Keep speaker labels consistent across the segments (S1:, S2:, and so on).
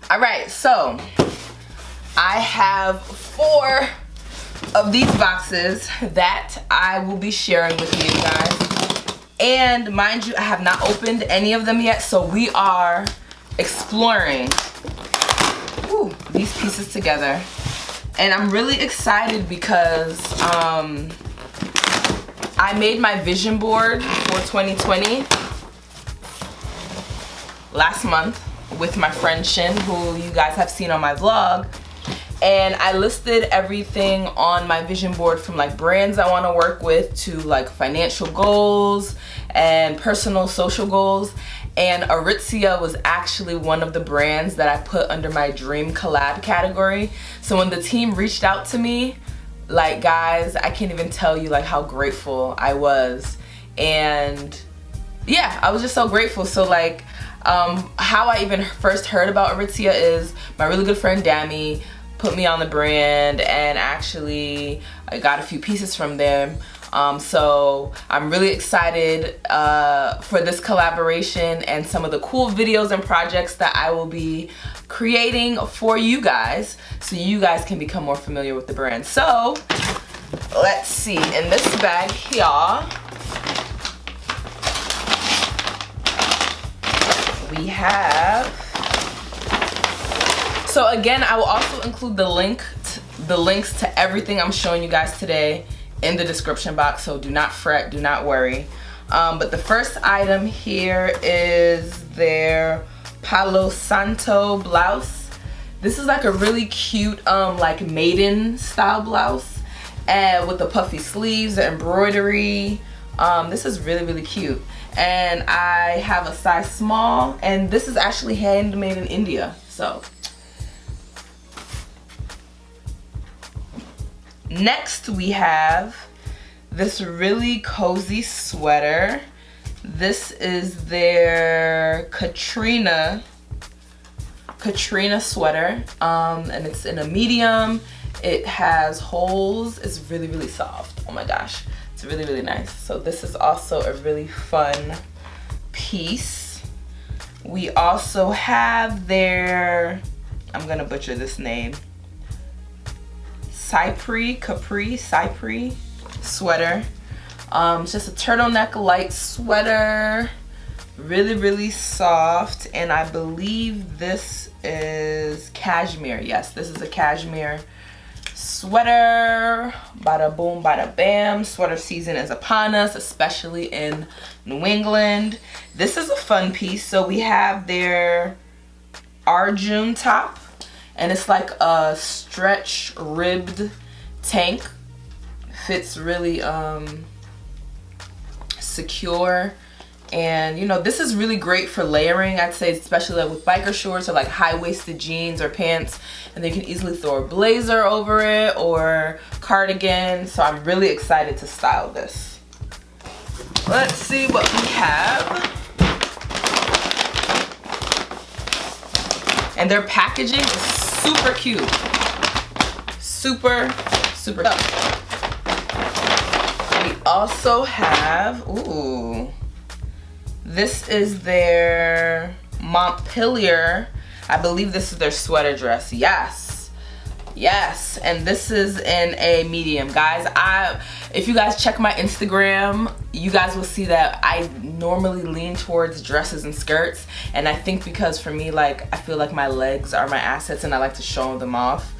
S1: Alright, so I have 4 of these boxes that I will be sharing with you guys. And mind you, I have not opened any of them yet, so we are exploring these pieces together. And I'm really excited because I made my vision board for 2020 last month with my friend Shin, who you guys have seen on my vlog. And I listed everything on my vision board, from like brands I want to work with to like financial goals and personal social goals. And Aritzia was actually one of the brands that I put under my dream collab category. So when the team reached out to me, like, guys, I can't even tell you like how grateful I was. And yeah, I was just so grateful. So like how I even first heard about Aritzia is my really good friend Dami put me on the brand, and actually I got a few pieces from them. So I'm really excited for this collaboration and some of the cool videos and projects that I will be creating for you guys, so you guys can become more familiar with the brand. So let's see, in this bag here we have, so again, I will also include the links to everything I'm showing you guys today in the description box, so do not fret, do not worry. But the first item here is their Palo Santo blouse. This is like a really cute like maiden style blouse, and with the puffy sleeves, the embroidery. This is really cute, and I have a size small, and this is actually handmade in India. So next we have this really cozy sweater. This is their Katrina sweater, and it's in a medium. It has holes. It's really soft. Oh my gosh, it's really nice. So this is also a really fun piece. We also have their, I'm gonna butcher this name, Cypre sweater. It's just a turtleneck light sweater, really soft, and I believe this is cashmere. Yes, this is a cashmere sweater. Bada boom, bada bam. Sweater season is upon us, especially in New England. This is a fun piece. So we have their Arjun top, and it's like a stretch ribbed tank. Fits really secure, and you know, this is really great for layering, I'd say, especially like with biker shorts or like high-waisted jeans or pants, and then you can easily throw a blazer over it or cardigan. So I'm really excited to style this. Let's see what we have. And their packaging is super cute. Super cute. We also have, ooh, this is their Montpelier. I believe this is their sweater dress. Yes, and this is in a medium. Guys, if you guys check my Instagram, you guys will see that I normally lean towards dresses and skirts, and I think because for me, like, I feel like my legs are my assets and I like to show them off.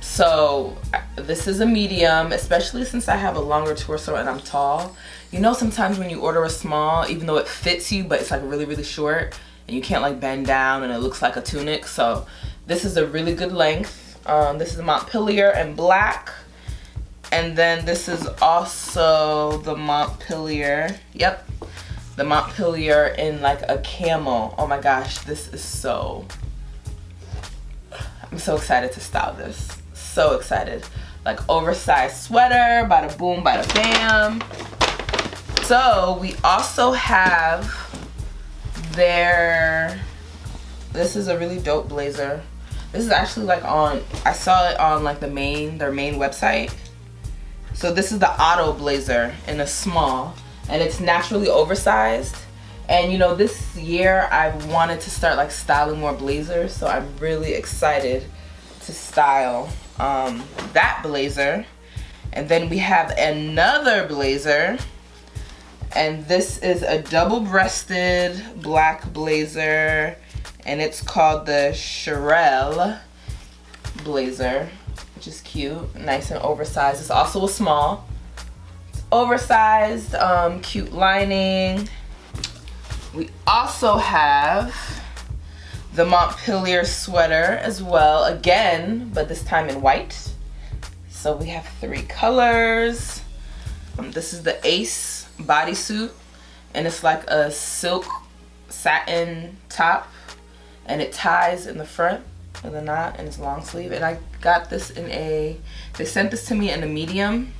S1: So this is a medium, especially since I have a longer torso and I'm tall. You know, sometimes when you order a small, even though it fits you, but it's like really short and you can't like bend down and it looks like a tunic. So this is a really good length. This is Montpelier in black, and then this is also the Montpelier. Yep, the Montpelier in like a camel. Oh my gosh, this is so, I'm so excited to style this. So excited. Like oversized sweater, bada boom, bada bam. So we also have their, this is a really dope blazer. This is actually like on, I saw it on like their main website. So this is the Auto blazer in a small, and it's naturally oversized, And you know, this year I wanted to start like styling more blazers, so I'm really excited to style that blazer. And then we have another blazer, and this is a double-breasted black blazer, and it's called the Cherelle blazer, which is cute, nice and oversized. It's also a small. It's oversized, cute lining. We also have the Montpelier sweater as well, again, but this time in white. So we have 3 colors. This is the Ace bodysuit, and it's like a silk satin top, and it ties in the front with a knot, and it's long sleeve. And I got this in a, they sent this to me in a medium.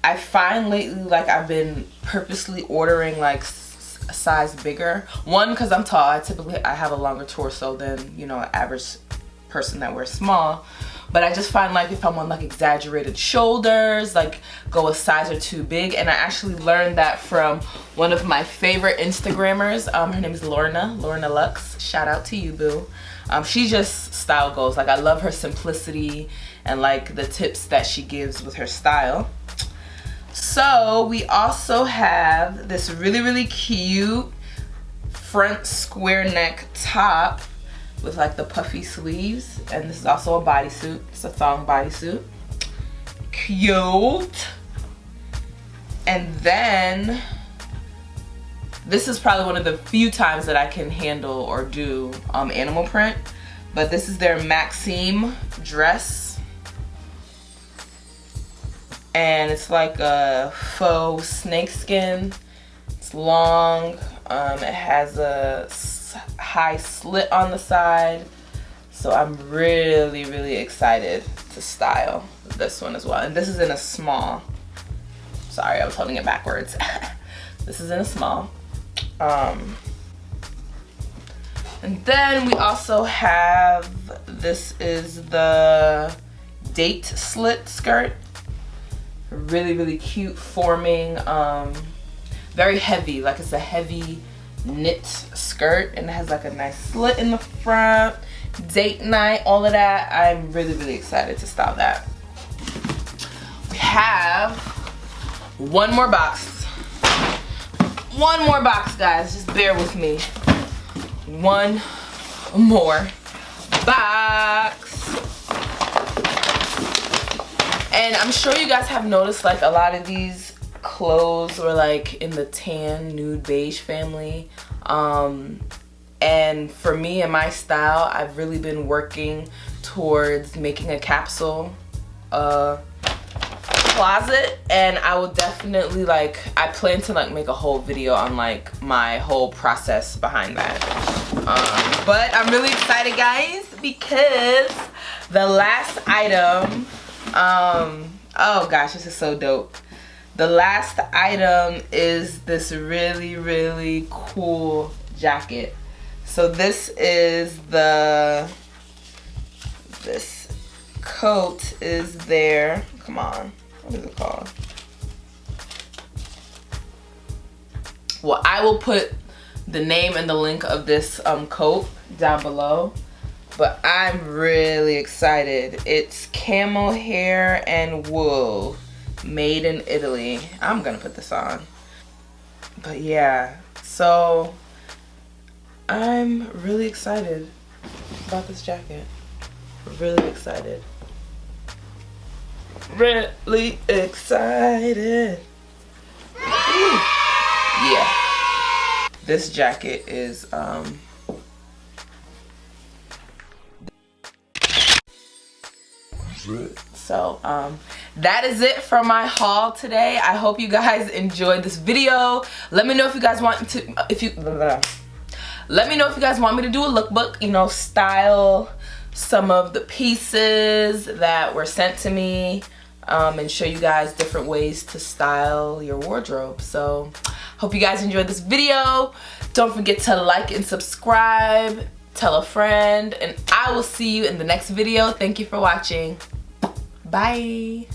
S1: I find lately like I've been purposely ordering like a size bigger. One, because I'm tall. I have a longer torso than, you know, an average person that wears small. But I just find like if I'm on like exaggerated shoulders, like go a size or 2 big. And I actually learned that from one of my favorite Instagrammers. Her name is Lorna Lux. Shout out to you, boo. She just style goals. Like, I love her simplicity and like the tips that she gives with her style. So we also have this really cute front square neck top with like the puffy sleeves, and this is also a bodysuit. It's a thong bodysuit. Cute. And then this is probably one of the few times that I can handle or do animal print, but this is their Maxime Dress, and it's like a faux snakeskin. It's long. It has a high slit on the side, so I'm really excited to style this one as well. And this is in a small. Sorry, I was holding it backwards. This is in a small. And then we also have, this is the date slit skirt. Really cute forming, very heavy, like it's a heavy knit skirt, and it has like a nice slit in the front. Date night, all of that. I'm really excited to style that. We have one more box, guys, just bear with me. One more box. And I'm sure you guys have noticed like a lot of these clothes were like in the tan, nude, beige family. And for me and my style, I've really been working towards making a capsule closet, and I will definitely like, I plan to like make a whole video on like my whole process behind that. But I'm really excited, guys, because the last item, oh gosh, this is so dope. The last item is this really cool jacket. So this is this coat is there. Come on, what is it called? Well, I will put the name and the link of this coat down below. But I'm really excited. It's camel hair and wool, made in Italy. I'm gonna put this on. But yeah, so I'm really excited about this jacket. Really excited. Really excited. Ooh. Yeah. This jacket is so that is it for my haul today. I hope you guys enjoyed this video. Let me know if you guys want to, let me know if you guys want me to do a lookbook, you know, style some of the pieces that were sent to me, and show you guys different ways to style your wardrobe. So hope you guys enjoyed this video. Don't forget to like and subscribe, tell a friend, and I will see you in the next video. Thank you for watching. Bye.